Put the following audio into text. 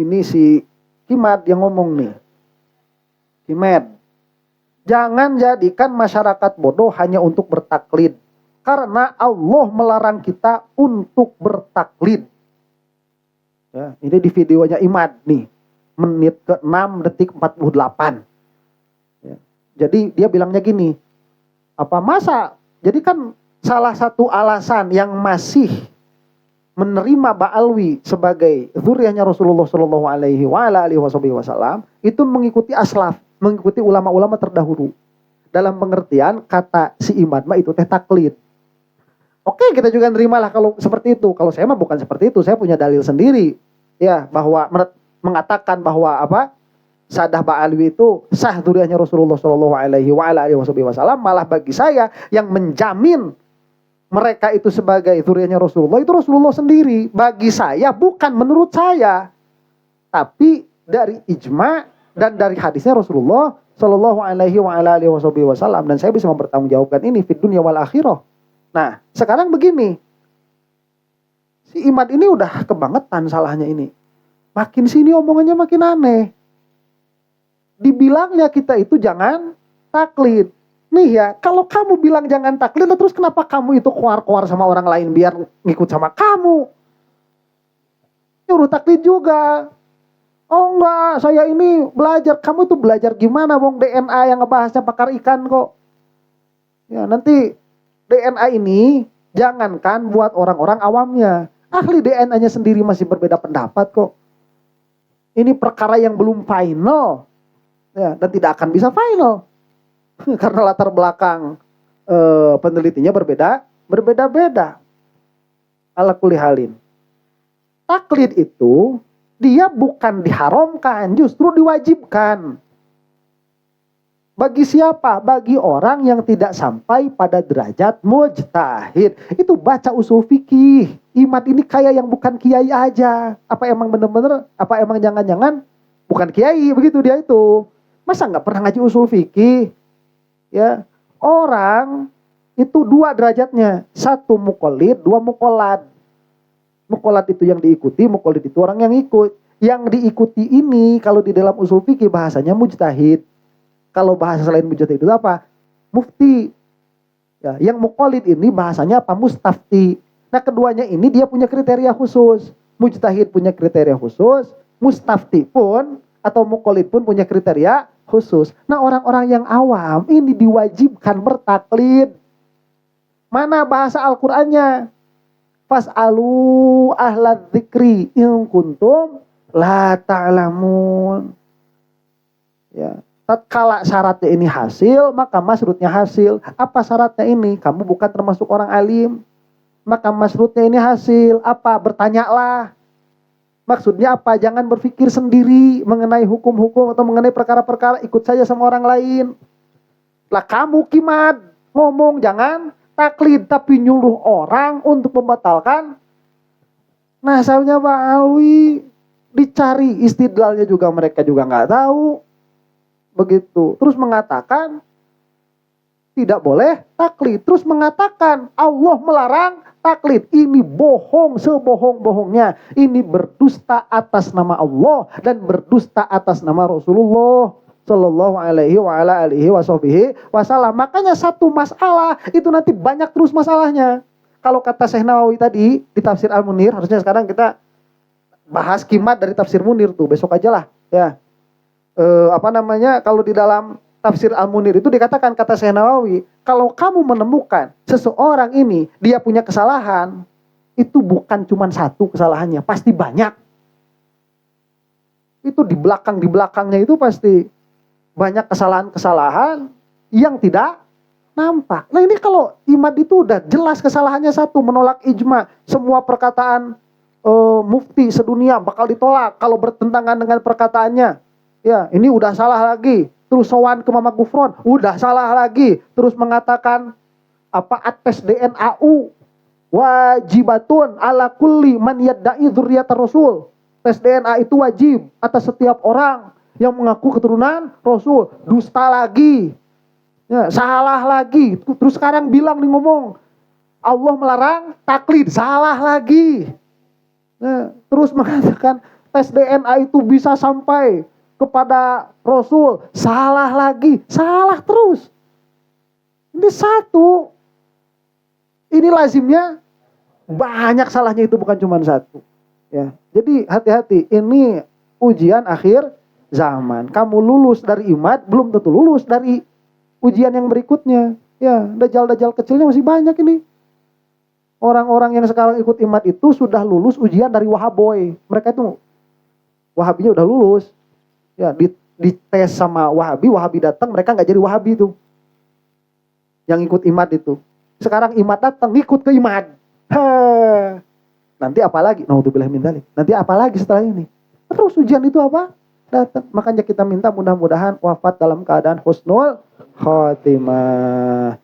Ini si Kimad yang ngomong nih. Kimad, jangan jadikan masyarakat bodoh hanya untuk bertaklid. Karena Allah melarang kita untuk bertaklid. Ya, ini di videonya Imad nih. Menit ke 6 detik 48. Ya. Jadi dia bilangnya gini. Jadi kan salah satu alasan yang masih menerima Ba'alwi sebagai zuriyahnya Rasulullah Shallallahu Alaihi Wasallam itu mengikuti aslaf, mengikuti ulama-ulama terdahulu. Dalam pengertian kata si Imad mah itu teh taklid. Oke, kita juga nerimalah kalau seperti itu. Kalau saya mah bukan seperti itu, saya punya dalil sendiri, ya, bahwa mengatakan bahwa Sadah Ba'alwi itu sah zuriyahnya Rasulullah Shallallahu Alaihi Wasallam. Malah bagi saya yang menjamin mereka itu sebagai zuriyahnya Rasulullah itu Rasulullah sendiri. Bagi saya, bukan menurut saya, tapi dari ijma dan dari hadisnya Rasulullah Shallallahu Alaihi Wasallam. Dan saya bisa mempertanggungjawabkan ini fid dunya wal akhirah. Nah, sekarang begini, si Imad ini udah kebangetan salahnya ini. Makin sini omongannya makin aneh. Dibilangnya kita itu jangan taklid. Nih ya, kalau kamu bilang jangan taklid, terus kenapa kamu itu keluar-keluar sama orang lain biar ngikut sama kamu? Nyuruh taklid juga. Oh enggak, saya ini belajar. Kamu tuh belajar gimana, Wong? DNA yang ngebahasnya pakar ikan kok. Ya, nanti DNA ini jangankan buat orang-orang awamnya. Ahli DNA-nya sendiri masih berbeda pendapat kok. Ini perkara yang belum final. Ya, dan tidak akan bisa final. Karena latar belakang penelitinya berbeda-beda. Ala kulli halin. Taklid itu dia bukan diharamkan, justru diwajibkan. Bagi siapa? Bagi orang yang tidak sampai pada derajat mujtahid. Itu baca usul fikih. Imad ini kayak yang bukan kiai aja. Apa emang bener-bener? Apa emang jangan-jangan bukan kiai? Begitu dia itu. Masa nggak pernah ngaji usul fikih? Ya, orang itu dua derajatnya, satu muqallid, dua muqallad. Muqallad itu yang diikuti, muqallid itu orang yang ikut. Yang diikuti ini kalau di dalam usul fikih bahasanya mujtahid. Kalau bahasa selain mujtahid itu apa? Mufti. Ya, yang muqallid ini bahasanya apa? Mustafti. Nah, keduanya ini dia punya kriteria khusus. Mujtahid punya kriteria khusus, mustafti pun atau muqallid pun punya kriteria khusus. Nah, orang-orang yang awam ini diwajibkan bertaklid. Mana bahasa Al-Qur'annya? Fas'alu ahlad dzikri in kuntum la ta'lamun. Ya, tatkala syaratnya ini hasil, maka masrutnya hasil. Apa syaratnya ini? Kamu bukan termasuk orang alim. Maka masrutnya ini hasil. Apa? Bertanyalah. Maksudnya apa? Jangan berpikir sendiri mengenai hukum-hukum atau mengenai perkara-perkara. Ikut saja sama orang lain. Lah kamu Kimad ngomong jangan taklid, tapi nyuruh orang untuk membatalkan. Nah, saya Ba'alwi dicari istidlalnya juga mereka juga nggak tahu. Begitu. Terus mengatakan tidak boleh taklid. Terus mengatakan Allah melarang taklid. Ini bohong sebohong-bohongnya. Ini berdusta atas nama Allah dan berdusta atas nama Rasulullah Sallallahu Alaihi Wasallam. Makanya satu masalah itu nanti banyak terus masalahnya. Kalau kata Syekh Nawawi tadi di tafsir Al-Munir, harusnya sekarang kita bahas Kimad dari tafsir Munir tuh, besok aja lah ya. Kalau di dalam tafsir Al-Munir itu dikatakan kata Syekh Nawawi, kalau kamu menemukan seseorang ini dia punya kesalahan, itu bukan cuma satu kesalahannya, pasti banyak. Itu di belakangnya itu pasti banyak kesalahan-kesalahan yang tidak nampak. Nah, ini kalau Imad itu udah jelas kesalahannya satu, menolak ijma, semua perkataan mufti sedunia bakal ditolak kalau bertentangan dengan perkataannya. Ya, ini udah salah lagi. Terus sowan ke Mama Gufron, udah salah lagi. Terus mengatakan tes DNA-u wajibatun ala kulli man yadda'i dzurriyyatar rasul. Tes DNA itu wajib atas setiap orang yang mengaku keturunan Rasul. Dusta lagi. Ya, salah lagi. Terus sekarang bilang nih ngomong Allah melarang taklid, salah lagi. Nah, terus mengatakan tes DNA itu bisa sampai kepada Rasul, salah lagi, salah terus. Ini satu, ini lazimnya banyak salahnya, itu bukan cuma satu. Ya, jadi hati-hati, ini ujian akhir zaman. Kamu lulus dari IMAD belum tentu lulus dari ujian yang berikutnya. Ya, dajal-dajal kecilnya masih banyak ini. Orang-orang yang sekarang ikut IMAD itu sudah lulus ujian dari Wahaboy. Mereka itu Wahabinya udah lulus. Ya, di tes sama Wahabi datang, mereka nggak jadi Wahabi tuh. Yang ikut IMAD itu. Sekarang IMAD datang, ikut ke IMAD. Nanti apa lagi? Naudzubillah min dzalik. Nanti apa lagi setelah ini? Terus ujian itu apa? Datang. Makanya kita minta mudah-mudahan wafat dalam keadaan husnul khotimah.